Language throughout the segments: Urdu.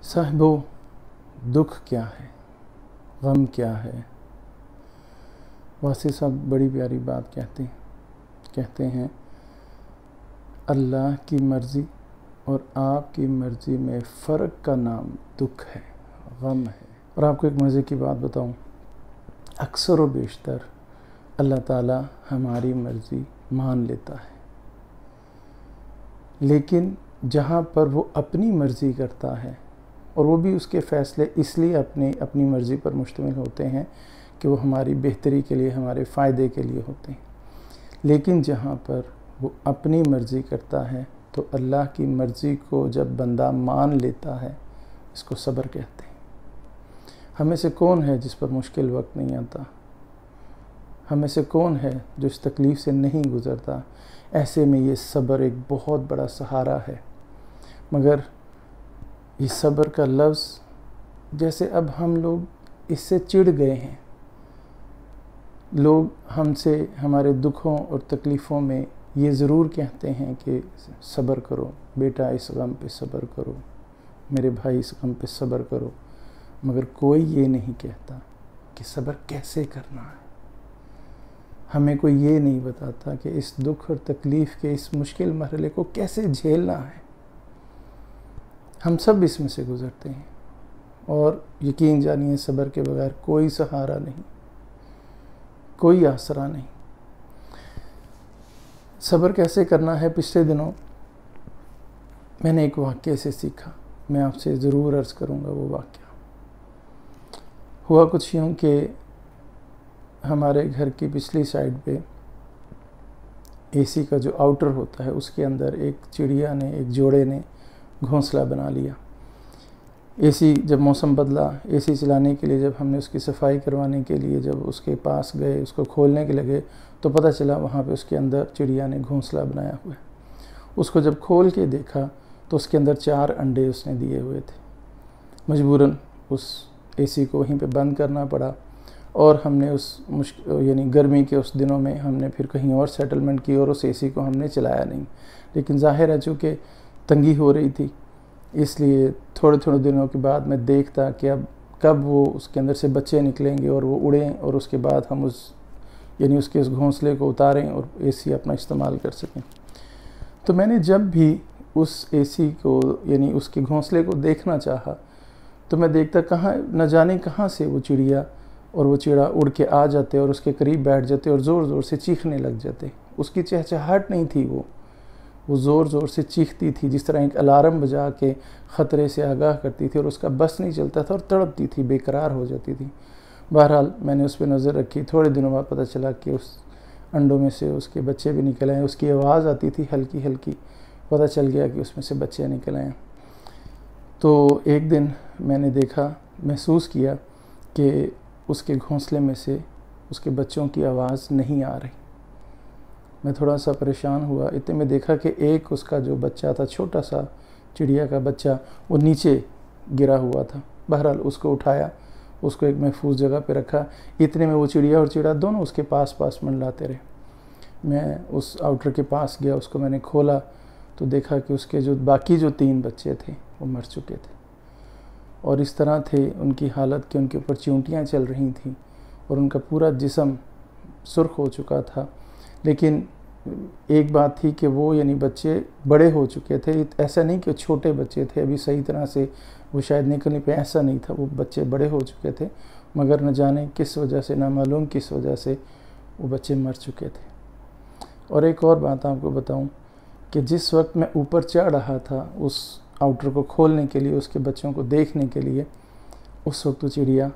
صاحبو، دکھ کیا ہے، غم کیا ہے؟ واصف صاحب بڑی پیاری بات کہتے ہیں اللہ کی مرضی اور آپ کی مرضی میں فرق کا نام دکھ ہے، غم ہے۔ اور آپ کو ایک مزے کی بات بتاؤں، اکثر و بیشتر اللہ تعالیٰ ہماری مرضی مان لیتا ہے، لیکن جہاں پر وہ اپنی مرضی کرتا ہے، اور وہ بھی اس کے فیصلے اس لیے اپنی مرضی پر مشتمل ہوتے ہیں کہ وہ ہماری بہتری کے لیے، ہمارے فائدے کے لیے ہوتے ہیں، لیکن جہاں پر وہ اپنی مرضی کرتا ہے تو اللہ کی مرضی کو جب بندہ مان لیتا ہے، اس کو صبر کہتے ہیں۔ ہمیں سے کون ہے جس پر مشکل وقت نہیں آتا؟ ہمیں سے کون ہے جو اس تکلیف سے نہیں گزرتا؟ ایسے میں یہ صبر ایک بہت بڑا سہارا ہے، مگر یہ صبر کا لفظ جیسے اب ہم لوگ اس سے چڑ گئے ہیں۔ لوگ ہم سے ہمارے دکھوں اور تکلیفوں میں یہ ضرور کہتے ہیں کہ صبر کرو بیٹا، اس غم پہ صبر کرو، میرے بھائی اس غم پہ صبر کرو، مگر کوئی یہ نہیں کہتا کہ صبر کیسے کرنا ہے۔ ہمیں کوئی یہ نہیں بتاتا کہ اس دکھ اور تکلیف کے اس مشکل مرحلے کو کیسے جھیلنا ہے۔ ہم سب اس میں سے گزرتے ہیں، اور یقین جانیے صبر کے بغیر کوئی سہارا نہیں، کوئی آسرا نہیں۔ صبر کیسے کرنا ہے؟ پچھلے دنوں میں نے ایک واقعے سے سیکھا، میں آپ سے ضرور عرض کروں گا۔ وہ واقعہ ہوا کچھ یوں کہ ہمارے گھر کی پچھلی سائڈ پہ اے سی کا جو آؤٹر ہوتا ہے، اس کے اندر ایک چڑیا نے، ایک جوڑے نے گھونسلہ بنا لیا۔ اے سی جب موسم بدلا، اے سی چلانے کے لیے جب ہم نے اس کی صفائی کروانے کے لیے جب اس کے پاس گئے، اس کو کھولنے کے لگے، تو پتہ چلا وہاں پہ اس کے اندر چڑیا نے گھونسلہ بنایا ہوا ہے۔ اس کو جب کھول کے دیکھا تو اس کے اندر 4 انڈے اس نے دیے ہوئے تھے۔ مجبوراً اس اے سی کو وہیں پہ بند کرنا پڑا، اور ہم نے یعنی گرمی کے اس دنوں میں ہم نے پھر کہیں اور سیٹلمنٹ کی، اور اس اے سی کو ہم نے چلایا نہیں۔ لیکن ظاہر ہے چونکہ تنگی ہو رہی تھی، اس لیے تھوڑے دنوں کے بعد میں دیکھتا کہ اب کب وہ اس کے اندر سے بچے نکلیں گے اور وہ اڑیں، اور اس کے بعد ہم اس کے اس گھونسلے کو اتاریں اور اے سی اپنا استعمال کر سکیں۔ تو میں نے جب بھی اس اے سی کو یعنی اس کے گھونسلے کو دیکھنا چاہا تو میں دیکھتا نہ جانے کہاں سے وہ چڑیا اور وہ چڑا اڑ کے آ جاتے اور اس کے قریب بیٹھ جاتے اور زور زور سے چیخنے لگ جاتے۔ اس کی چہچہاہٹ نہیں تھی، وہ زور زور سے چیختی تھی، جس طرح ایک الارم بجا کے خطرے سے آگاہ کرتی تھی، اور اس کا بس نہیں چلتا تھا اور تڑپتی تھی، بے قرار ہو جاتی تھی۔ بہرحال میں نے اس پہ نظر رکھی، تھوڑے دنوں بعد پتہ چلا کہ اس انڈوں میں سے اس کے بچے بھی نکل آئے۔ اس کی آواز آتی تھی ہلکی ہلکی، پتہ چل گیا کہ اس میں سے بچے نکل آئے۔ تو ایک دن میں نے محسوس کیا کہ اس کے گھونسلے میں سے اس کے بچوں کی آواز نہیں آ رہی۔ میں تھوڑا سا پریشان ہوا، اتنے میں دیکھا کہ ایک اس کا جو بچہ تھا، چھوٹا سا چڑیا کا بچہ، وہ نیچے گرا ہوا تھا۔ بہرحال اس کو اٹھایا، اس کو ایک محفوظ جگہ پہ رکھا۔ اتنے میں وہ چڑیا اور چڑا دونوں اس کے پاس منڈلاتے رہے۔ میں اس آؤٹر کے پاس گیا، اس کو میں نے کھولا تو دیکھا کہ اس کے باقی 3 بچے تھے وہ مر چکے تھے، اور اس طرح تھے ان کی حالت کہ ان کے اوپر چیونٹیاں چل رہی تھیں اور ان کا پورا جسم سرخ ہو چکا تھا۔ لیکن ایک بات تھی کہ وہ بچے بڑے ہو چکے تھے، ایسا نہیں کہ چھوٹے بچے تھے ابھی صحیح طرح سے وہ شاید نکل نہیں پہ، ایسا نہیں تھا، وہ بچے بڑے ہو چکے تھے، مگر نہ جانے کس وجہ سے، نہ معلوم کس وجہ سے وہ بچے مر چکے تھے۔ اور ایک اور بات آپ کو بتاؤں کہ جس وقت میں اوپر چڑھ رہا تھا اس آؤٹر کو کھولنے کے لیے، اس کے بچوں کو دیکھنے کے لیے، اس وقت وہ چڑیا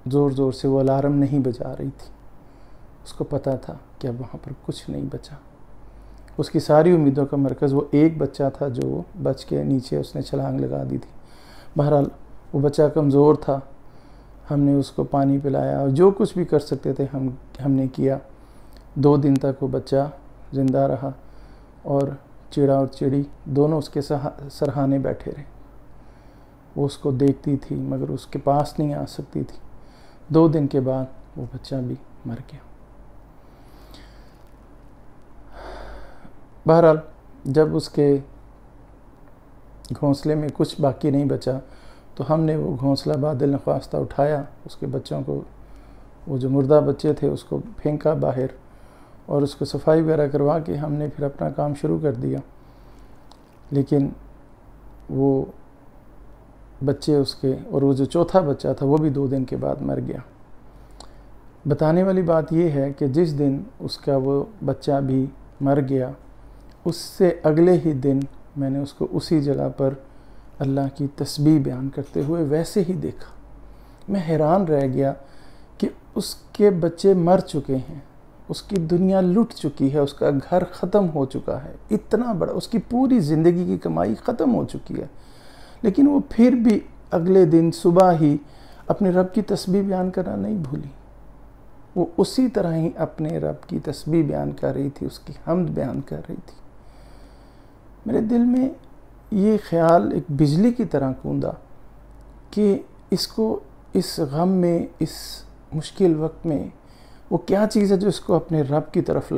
زور زور سے وہ الارم نہیں بجا رہی تھی۔ اس کو پتہ تھا کہ اب وہاں پر کچھ نہیں بچا۔ اس کی ساری امیدوں کا مرکز وہ ایک بچہ تھا جو بچ کے نیچے اس نے چھلانگ لگا دی تھی۔ بہرحال وہ بچہ کمزور تھا، ہم نے اس کو پانی پلایا اور جو کچھ بھی کر سکتے تھے ہم نے کیا۔ 2 دن تک وہ بچہ زندہ رہا، اور چڑا اور چڑی دونوں اس کے سرہانے بیٹھے رہے۔ وہ اس کو دیکھتی تھی مگر اس کے پاس نہیں آ سکتی تھی۔ 2 دن کے بعد وہ بچہ بھی مر گیا۔ بہرحال جب اس کے گھونسلے میں کچھ باقی نہیں بچا تو ہم نے وہ گھونسلہ بادل نخواستہ اٹھایا، اس کے بچوں کو، وہ جو مردہ بچے تھے اس کو پھینکا باہر اور اس کو صفائی وغیرہ کروا کے ہم نے پھر اپنا کام شروع کر دیا۔ لیکن وہ بچے اس کے، اور وہ جو چوتھا بچہ تھا وہ بھی 2 دن کے بعد مر گیا۔ بتانے والی بات یہ ہے کہ جس دن اس کا وہ بچہ بھی مر گیا، اس سے اگلے ہی دن میں نے اس کو اسی جگہ پر اللہ کی تسبیح بیان کرتے ہوئے ویسے ہی دیکھا۔ میں حیران رہ گیا کہ اس کے بچے مر چکے ہیں، اس کی دنیا لٹ چکی ہے، اس کا گھر ختم ہو چکا ہے، اتنا بڑا، اس کی پوری زندگی کی کمائی ختم ہو چکی ہے، لیکن وہ پھر بھی اگلے دن صبح ہی اپنے رب کی تسبیح بیان کرنا نہیں بھولی۔ وہ اسی طرح ہی اپنے رب کی تسبیح بیان کر رہی تھی، اس کی حمد بیان کر رہی تھی۔ میرے دل میں یہ خیال ایک بجلی کی طرح گوندا کہ اس کو اس غم میں، اس مشکل وقت میں وہ کیا چیز ہے جو اس کو اپنے رب کی طرف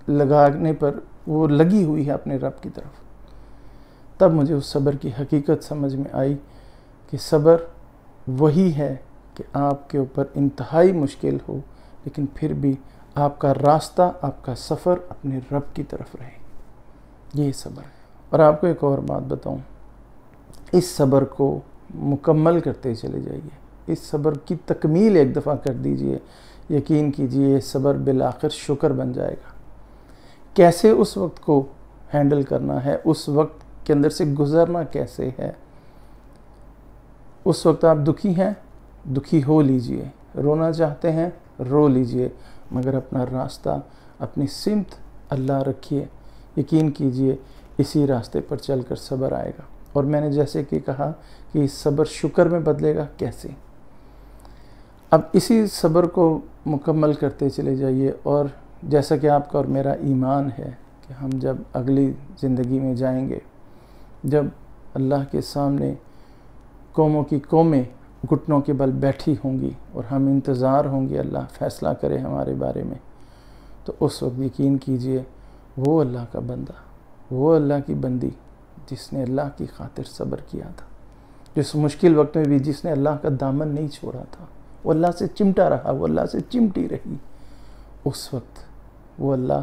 لگانے پر وہ لگی ہوئی ہے اپنے رب کی طرف۔ تب مجھے اس صبر کی حقیقت سمجھ میں آئی کہ صبر وہی ہے کہ آپ کے اوپر انتہائی مشکل ہو لیکن پھر بھی آپ کا راستہ، آپ کا سفر اپنے رب کی طرف رہے، یہ صبر ہے۔ اور آپ کو ایک اور بات بتاؤں، اس صبر کو مکمل کرتے چلے جائیے، اس صبر کی تکمیل ایک دفعہ کر دیجئے، یقین کیجئے یہ صبر بالآخر شکر بن جائے گا۔ کیسے اس وقت کو ہینڈل کرنا ہے، اس وقت کے اندر سے گزرنا کیسے ہے۔ اس وقت آپ دکھی ہیں، دکھی ہو لیجئے، رونا چاہتے ہیں، رو لیجئے، مگر اپنا راستہ، اپنی سمت اللہ رکھیے، یقین کیجئے اسی راستے پر چل کر صبر آئے گا۔ اور میں نے جیسے کہ کہا کہ اس صبر شکر میں بدلے گا، کیسے؟ اب اسی صبر کو مکمل کرتے چلے جائیے، اور جیسا کہ آپ کا اور میرا ایمان ہے کہ ہم جب اگلی زندگی میں جائیں گے، جب اللہ کے سامنے قوموں کی قومیں گھٹنوں کے بل بیٹھی ہوں گی اور ہم انتظار ہوں گے اللہ فیصلہ کرے ہمارے بارے میں، تو اس وقت یقین کیجئے وہ اللہ کا بندہ، وہ اللہ کی بندی جس نے اللہ کی خاطر صبر کیا تھا، جس مشکل وقت میں بھی جس نے اللہ کا دامن نہیں چھوڑا تھا، وہ اللہ سے چمٹا رہا، وہ اللہ سے چمٹی رہی، اس وقت وہ اللہ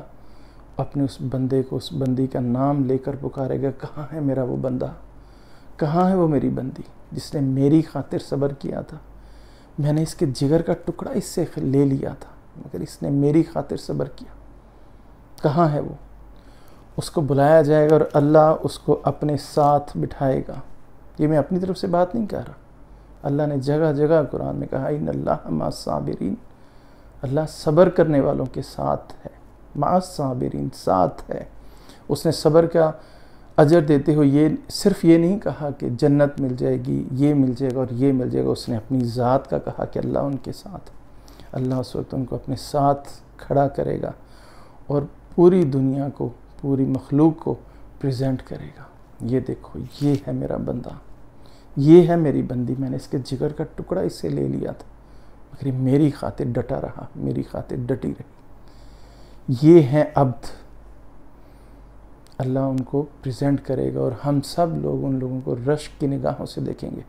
اپنے اس بندے کو، اس بندی کا نام لے کر پکارے گا، کہاں ہے میرا وہ بندہ، کہاں ہے وہ میری بندی جس نے میری خاطر صبر کیا تھا، میں نے اس کے جگر کا ٹکڑا اس سے لے لیا تھا مگر اس نے میری خاطر صبر کیا، کہاں ہے وہ؟ اس کو بلایا جائے گا اور اللہ اس کو اپنے ساتھ بٹھائے گا۔ یہ میں اپنی طرف سے بات نہیں کہہ رہا، اللہ نے جگہ جگہ قرآن میں کہا ان اللہ مع الصابرین، اللہ صبر کرنے والوں کے ساتھ ہے، مع الصابرین، ساتھ ہے۔ اس نے صبر کا اجر دیتے ہوئے صرف یہ نہیں کہا کہ جنت مل جائے گی، یہ مل جائے گا اور یہ مل جائے گا، اس نے اپنی ذات کا کہا کہ اللہ ان کے ساتھ، اللہ اس وقت ان کو اپنے ساتھ کھڑا کرے گا اور پوری دنیا کو، پوری مخلوق کو پریزنٹ کرے گا، یہ دیکھو یہ ہے میرا بندہ، یہ ہے میری بندی، میں نے اس کے جگر کا ٹکڑا اس سے لے لیا تھا مگر یہ میری خاطر ڈٹا رہا، میری خاطر ڈٹی رہی، یہ ہے عبد۔ اللہ ان کو پریزنٹ کرے گا اور ہم سب لوگ ان لوگوں کو رشک کی نگاہوں سے دیکھیں گے۔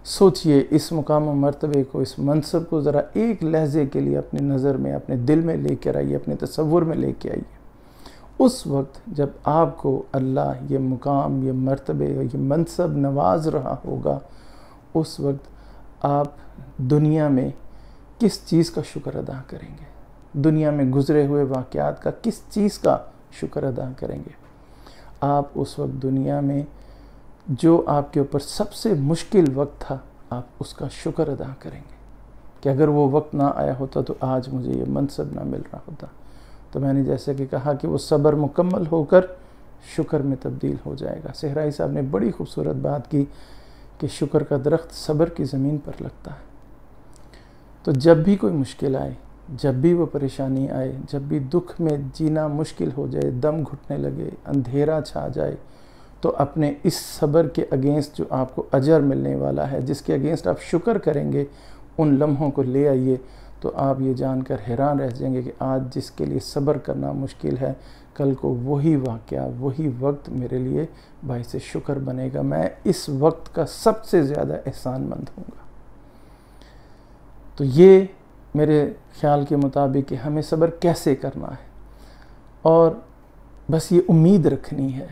سوچئے اس مقام و مرتبے کو، اس منصب کو ذرا ایک لحظے کے لیے اپنی نظر میں، اپنے دل میں لے کر آئیے، اپنے تصور میں لے کے آئیے۔ اس وقت جب آپ کو اللہ یہ مقام، یہ مرتبے، یہ منصب نواز رہا ہوگا، اس وقت آپ دنیا میں کس چیز کا شکر ادا کریں گے؟ دنیا میں گزرے ہوئے واقعات کا کس چیز کا شکر ادا کریں گے؟ آپ اس وقت دنیا میں جو آپ کے اوپر سب سے مشکل وقت تھا، آپ اس کا شکر ادا کریں گے کہ اگر وہ وقت نہ آیا ہوتا تو آج مجھے یہ منصب نہ مل رہا ہوتا۔ تو میں نے جیسے کہ کہا کہ وہ صبر مکمل ہو کر شکر میں تبدیل ہو جائے گا۔ صحرائی صاحب نے بڑی خوبصورت بات کی کہ شکر کا درخت صبر کی زمین پر لگتا ہے۔ تو جب بھی کوئی مشکل آئے، جب بھی وہ پریشانی آئے، جب بھی دکھ میں جینا مشکل ہو جائے، دم گھٹنے لگے، اندھیرا چھا جائے، تو اپنے اس صبر کے اگینسٹ جو آپ کو اجر ملنے والا ہے، جس کے اگینسٹ آپ شکر کریں گے، ان لمحوں کو لے آئیے، تو آپ یہ جان کر حیران رہ جائیں گے کہ آج جس کے لیے صبر کرنا مشکل ہے، کل کو وہی واقعہ وہی وقت میرے لیے باعث شکر بنے گا، میں اس وقت کا سب سے زیادہ احسان مند ہوں گا۔ تو یہ میرے خیال کے مطابق کہ ہمیں صبر کیسے کرنا ہے، اور بس یہ امید رکھنی ہے،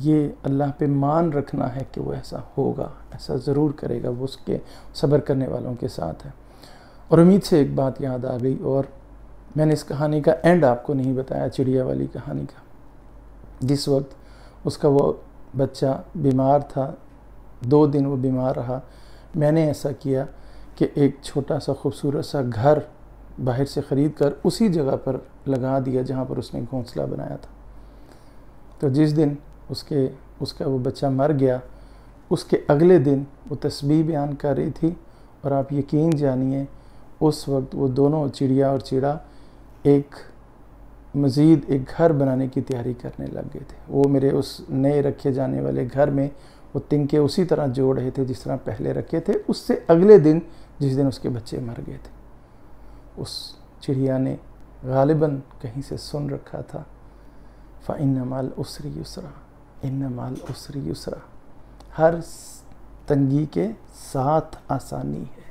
یہ اللہ پہ مان رکھنا ہے کہ وہ ایسا ہوگا، ایسا ضرور کرے گا، وہ اس کے صبر کرنے والوں کے ساتھ ہے۔ اور امید سے ایک بات یاد آ گئی، اور میں نے اس کہانی کا اینڈ آپ کو نہیں بتایا، چڑیا والی کہانی کا۔ جس وقت اس کا وہ بچہ بیمار تھا، 2 دن وہ بیمار رہا، میں نے ایسا کیا کہ ایک چھوٹا سا خوبصورت سا گھر باہر سے خرید کر اسی جگہ پر لگا دیا جہاں پر اس نے گھونسلہ بنایا تھا۔ تو جس دن اس کا وہ بچہ مر گیا، اس کے اگلے دن وہ تسبیح بیان کر رہی تھی، اور آپ یقین جانیے اس وقت وہ دونوں چڑیا اور چڑا مزید ایک گھر بنانے کی تیاری کرنے لگ گئے تھے۔ وہ میرے اس نئے رکھے جانے والے گھر میں وہ تنکے اسی طرح جوڑ رہے تھے جس طرح پہلے رکھے تھے، اس سے اگلے دن جس دن اس کے بچے مر گئے تھے۔ اس چڑیا نے غالباً کہیں سے سن رکھا تھا، فَإِنَّ مَعَ الْعُسْرِ يُسْرًا، إِنَّ مَعَ الْعُسْرِ يُسْرًا، ہر تنگی کے ساتھ آسانی ہے۔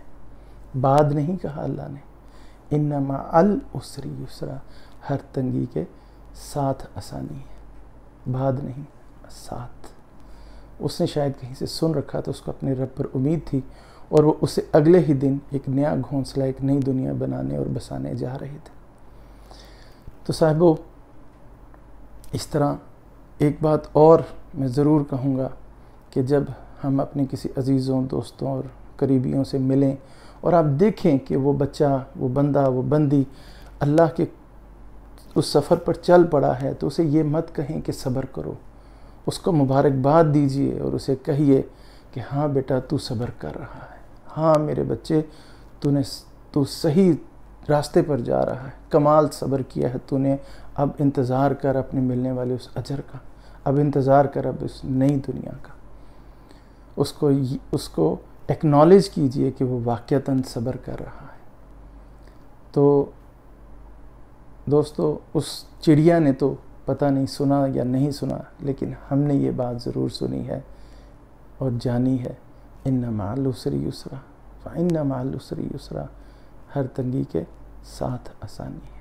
بعد نہیں کہا اللہ نے، إِنَّ مَعَ الْعُسْرِ يُسْرًا، ہر تنگی کے ساتھ آسانی ہے، بعد نہیں، ساتھ۔ اس نے شاید کہیں سے سن رکھا تھا، اس کو اپنے رب پر امید تھی، اور وہ اسے اگلے ہی دن ایک نیا گھونسلہ، ایک نئی دنیا بنانے اور بسانے جا رہے تھے۔ تو صاحبو، اس طرح ایک بات اور میں ضرور کہوں گا کہ جب ہم اپنے کسی عزیزوں، دوستوں اور قریبیوں سے ملیں اور آپ دیکھیں کہ وہ بچہ، وہ بندہ، وہ بندی اللہ کے اس سفر پر چل پڑا ہے، تو اسے یہ مت کہیں کہ صبر کرو، اس کو مبارکباد دیجئے اور اسے کہیے کہ ہاں بیٹا تو صبر کر رہا ہے، ہاں میرے بچے تو صحیح راستے پر جا رہا ہے، کمال صبر کیا ہے تو نے، اب انتظار کر اپنے ملنے والے اس اجر کا، اب انتظار کر اب اس نئی دنیا کا۔ اس کو ایکنالج کیجئے کہ وہ واقعتاً صبر کر رہا ہے۔ تو دوستو، اس چڑیا نے تو پتہ نہیں سنا یا نہیں سنا، لیکن ہم نے یہ بات ضرور سنی ہے اور جانی ہے، إِنَّ مَعَ الْعُسْرِ يُسْرًا، فَإِنَّ مَعَ الْعُسْرِ يُسْرًا، ہر تنگی کے ساتھ آسانی ہے۔